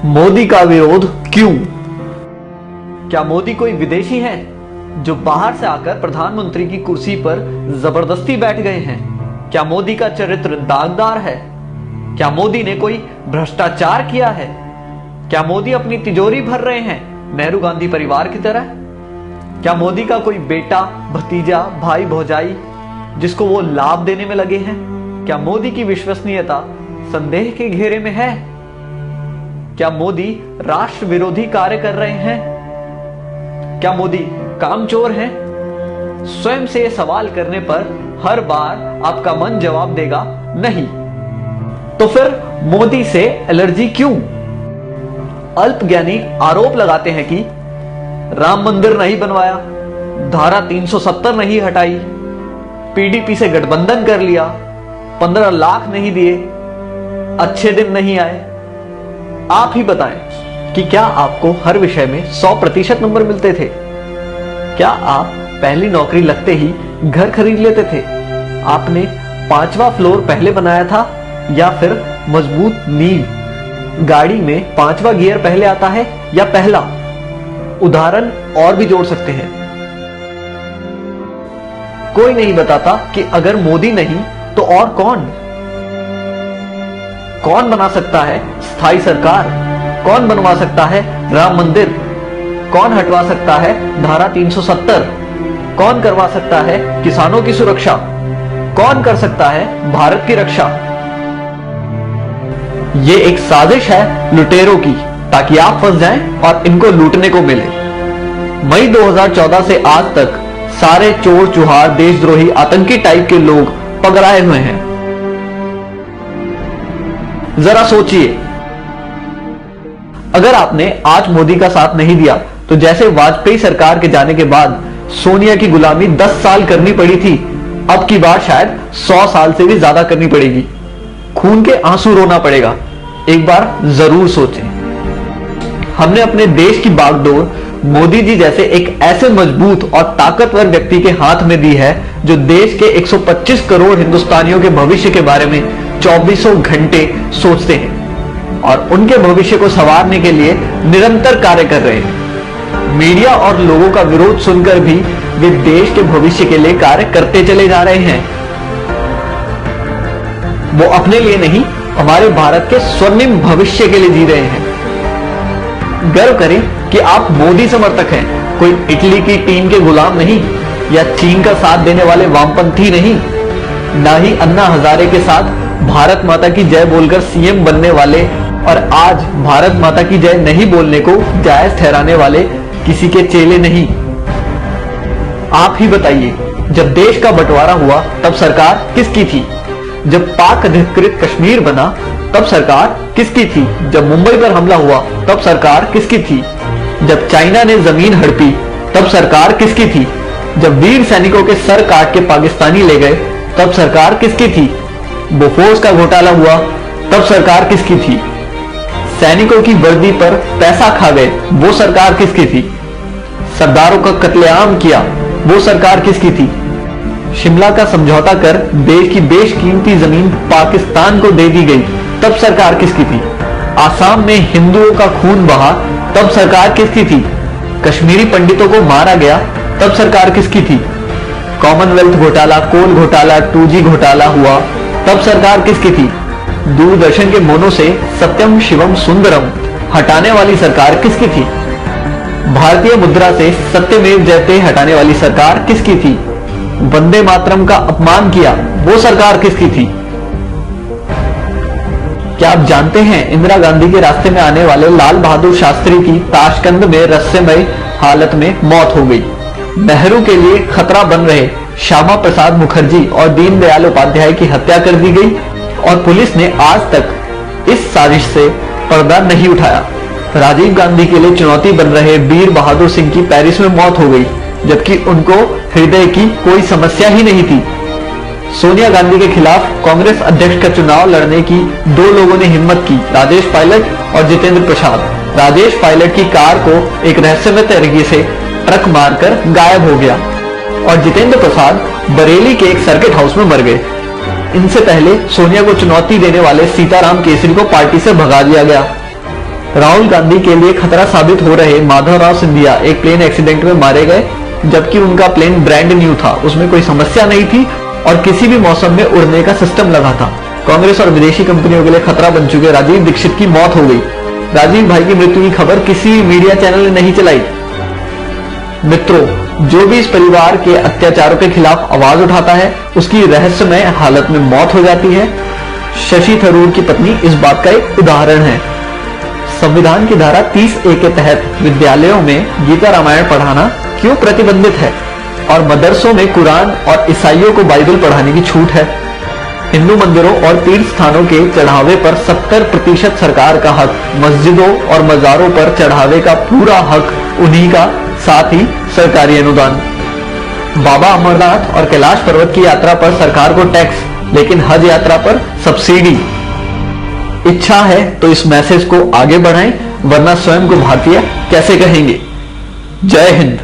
मोदी का विरोध क्यों? क्या मोदी कोई विदेशी है जो बाहर से आकर प्रधानमंत्री की कुर्सी पर जबरदस्ती बैठ गए हैं? क्या मोदी का चरित्र दागदार है? क्या मोदी ने कोई भ्रष्टाचार किया है? क्या मोदी अपनी तिजोरी भर रहे हैं नेहरू गांधी परिवार की तरह? क्या मोदी का कोई बेटा, भतीजा, भाई, भौजाई जिसको वो लाभ देने में लगे हैं? क्या मोदी की विश्वसनीयता संदेह के घेरे में है? क्या मोदी राष्ट्र विरोधी कार्य कर रहे हैं? क्या मोदी कामचोर हैं? स्वयं से यह सवाल करने पर हर बार आपका मन जवाब देगा नहीं। तो फिर मोदी से एलर्जी क्यों? अल्पज्ञानी आरोप लगाते हैं कि राम मंदिर नहीं बनवाया, धारा 370 नहीं हटाई, पीडीपी से गठबंधन कर लिया, 15 लाख नहीं दिए, अच्छे दिन नहीं आए। आप ही बताएं कि क्या आपको हर विषय में 100% नंबर मिलते थे? क्या आप पहली नौकरी लगते ही घर खरीद लेते थे? आपने 5वां फ्लोर पहले बनाया था या फिर मजबूत नींव? गाड़ी में 5वां गियर पहले आता है या पहला? उदाहरण और भी जोड़ सकते हैं। कोई नहीं बताता कि अगर मोदी नहीं तो और कौन? कौन बना सकता है स्थायी सरकार? कौन बनवा सकता है राम मंदिर? कौन हटवा सकता है धारा 370? कौन करवा सकता है किसानों की सुरक्षा? कौन कर सकता है भारत की रक्षा? ये एक साजिश है लुटेरों की, ताकि आप फंस जाएं और इनको लूटने को मिले। मई 2014 से आज तक सारे चोर चुहार, देशद्रोही, आतंकी टाइप के लोग पगड़ाए हुए हैं। जरा सोचिए, अगर आपने आज मोदी का साथ नहीं दिया तो जैसे वाजपेयी सरकार के जाने के बाद सोनिया की गुलामी 10 साल करनी पड़ी थी, अब की बार शायद 100 साल से भी ज्यादा करनी पड़ेगी। खून के आंसू रोना पड़ेगा। एक बार जरूर सोचें। हमने अपने देश की बागडोर मोदी जी जैसे एक ऐसे मजबूत और ताकतवर व्यक्ति के हाथ में दी है जो देश के 125 करोड़ हिंदुस्तानियों के भविष्य के बारे में 24 घंटे सोचते हैं और उनके भविष्य को संवारने के लिए निरंतर कार्य कर रहे हैं। मीडिया और लोगों का विरोध सुनकर भी वे देश के भविष्य के लिए कार्य करते चले जा रहे हैं। वो अपने लिए नहीं, हमारे भारत के स्वर्णिम भविष्य के लिए जी रहे हैं। गर्व करें कि आप मोदी समर्थक हैं, कोई इटली की टीम के गुलाम नहीं या चीन का साथ देने वाले वामपंथी नहीं, ना ही अन्ना हजारे के साथ भारत माता की जय बोलकर सीएम बनने वाले और आज भारत माता की जय नहीं बोलने को जायज ठहराने वाले किसी के चेले नहीं। आप ही बताइए, जब देश का बंटवारा हुआ तब सरकार किसकी थी? जब पाक अधिकृत कश्मीर बना तब सरकार किसकी थी? जब मुंबई पर हमला हुआ तब सरकार किसकी थी? जब चाइना ने जमीन हड़पी तब सरकार किसकी थी? जब वीर सैनिकों के सर काट के पाकिस्तानी ले गए तब सरकार किसकी थी? बोफोर्स का घोटाला हुआ तब सरकार किसकी थी? सैनिकों की वर्दी पर पैसा खा गए, वो सरकार किसकी थी? सरदारों का कत्लेआम किया, वो सरकार किसकी थी? शिमला का समझौता कर देश की बेशकीमती जमीन पाकिस्तान को दे दी गई, तब सरकार किसकी थी? आसाम में हिंदुओं का खून बहा, तब सरकार किसकी थी? कश्मीरी पंडितों को मारा गया, तब सरकार किसकी थी? कॉमनवेल्थ घोटाला, कोल घोटाला, 2G घोटाला हुआ, तब सरकार किसकी थी? दूरदर्शन के मोनो से सत्यम शिवम सुंदरम हटाने वाली सरकार किसकी थी? भारतीय मुद्रा से सत्यमेव जयते हटाने वाली सरकार किसकी थी? वंदे मातरम का अपमान किया, वो सरकार किसकी थी? क्या आप जानते हैं इंदिरा गांधी के रास्ते में आने वाले लाल बहादुर शास्त्री की ताशकंद में रहस्यमय हालत में मौत हो गई। नेहरू के लिए खतरा बन रहे श्यामा प्रसाद मुखर्जी और दीनदयाल उपाध्याय की हत्या कर दी गई और पुलिस ने आज तक इस साजिश से पर्दा नहीं उठाया। राजीव गांधी के लिए चुनौती बन रहे वीर बहादुर सिंह की पेरिस में मौत हो गई, जबकि उनको हृदय की कोई समस्या ही नहीं थी। सोनिया गांधी के खिलाफ कांग्रेस अध्यक्ष का चुनाव लड़ने की 2 लोगों ने हिम्मत की, राजेश पायलट और जितेंद्र प्रसाद। राजेश पायलट की कार को एक रहस्यमय तरीके से ट्रक मारकर गायब हो गया और जितेंद्र प्रसाद बरेली के एक सर्किट हाउस में मर गए। इनसे पहले सोनिया को चुनौती देने वाले सीताराम केसरी को पार्टी से भगा दिया गया। राहुल गांधी के लिए खतरा साबित हो रहे माधवराव सिंधिया एक प्लेन एक्सीडेंट में मारे गए, जबकि उनका प्लेन ब्रांड न्यू था, उसमें कोई समस्या नहीं थी और किसी भी मौसम में उड़ने का सिस्टम लगा था। कांग्रेस और विदेशी कंपनियों के लिए खतरा बन चुके राजीव दीक्षित की मौत हो गई। राजीव भाई की मृत्यु की खबर किसी मीडिया चैनल ने नहीं चलाई। मित्रों, जो भी इस परिवार के अत्याचारों के खिलाफ आवाज उठाता है उसकी रहस्यमय हालत में मौत हो जाती है। शशि थरूर की पत्नी इस बात का एक उदाहरण है। संविधान की धारा 30A के तहत विद्यालयों में गीता रामायण पढ़ाना क्यों प्रतिबंधित है और मदरसों में कुरान और ईसाइयों को बाइबल पढ़ाने की छूट है? हिंदू मंदिरों और तीर्थ स्थानों के चढ़ावे पर 70% सरकार का हक, मस्जिदों और मजारों पर चढ़ावे का पूरा हक उन्हीं का, साथ ही सरकारी अनुदान। बाबा अमरनाथ और कैलाश पर्वत की यात्रा पर सरकार को टैक्स, लेकिन हज यात्रा पर सब्सिडी। इच्छा है तो इस मैसेज को आगे बढ़ाएं, वरना स्वयं को भारतीय कैसे कहेंगे। जय हिंद।